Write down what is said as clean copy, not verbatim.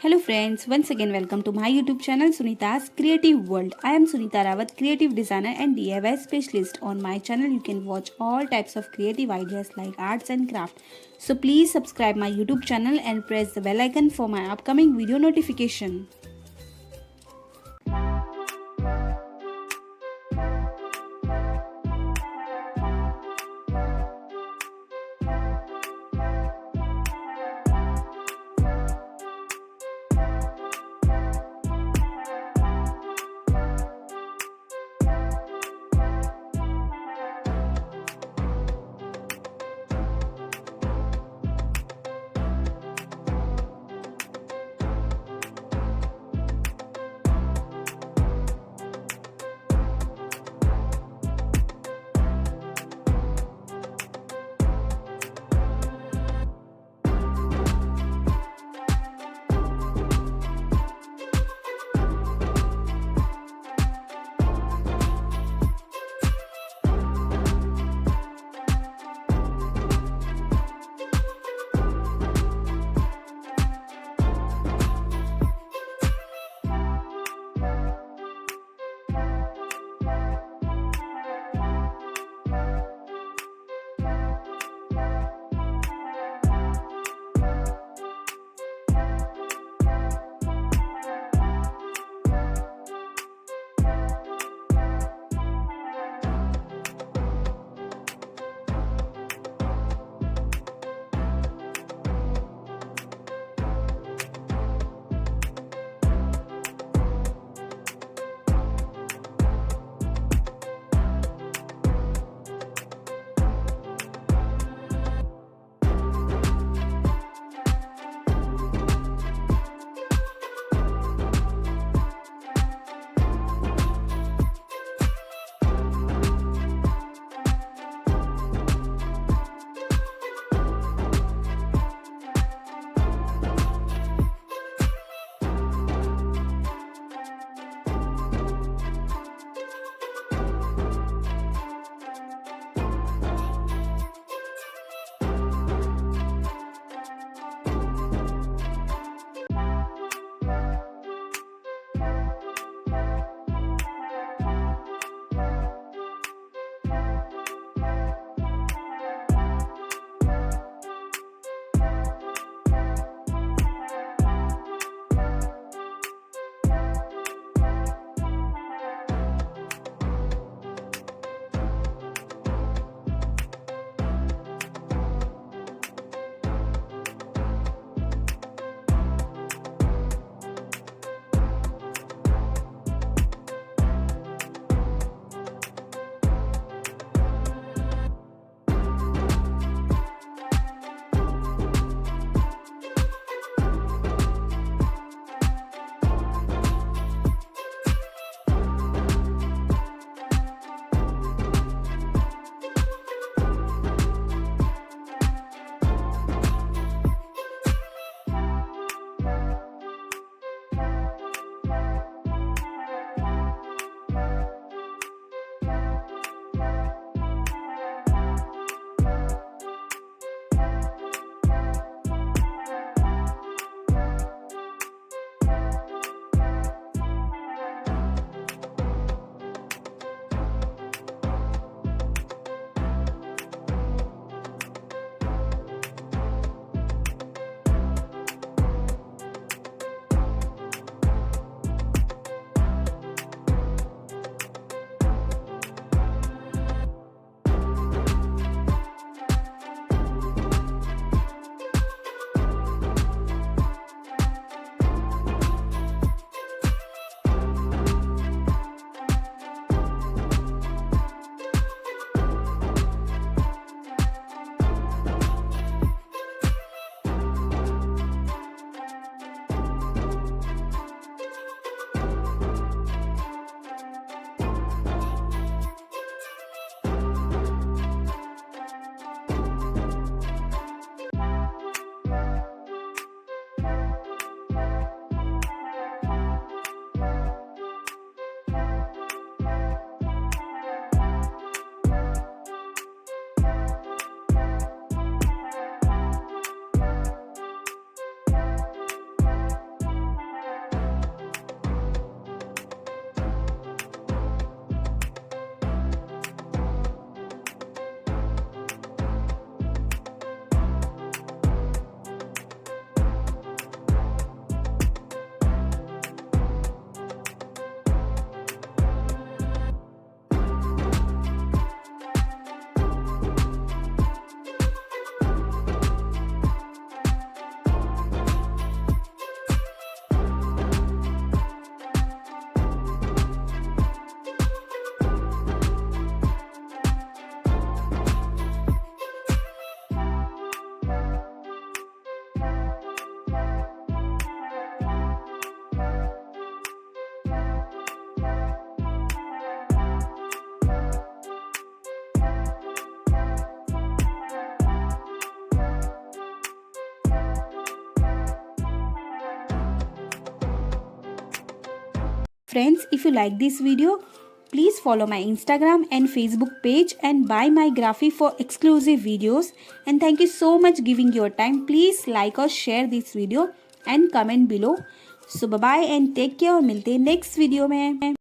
Hello friends, once again welcome to my YouTube channel Sunita's Creative World. I am Sunita Rawat, creative designer and DIY specialist. On my channel you can watch all types of creative ideas like arts and craft. So please subscribe my YouTube channel and press the bell icon for my upcoming video notification. Friends, if you like this video, please follow my Instagram and Facebook page and buy my graphic for exclusive videos. And thank you so much giving your time. Please like or share this video and comment below. So bye bye and take care और मिलते हैं next video में.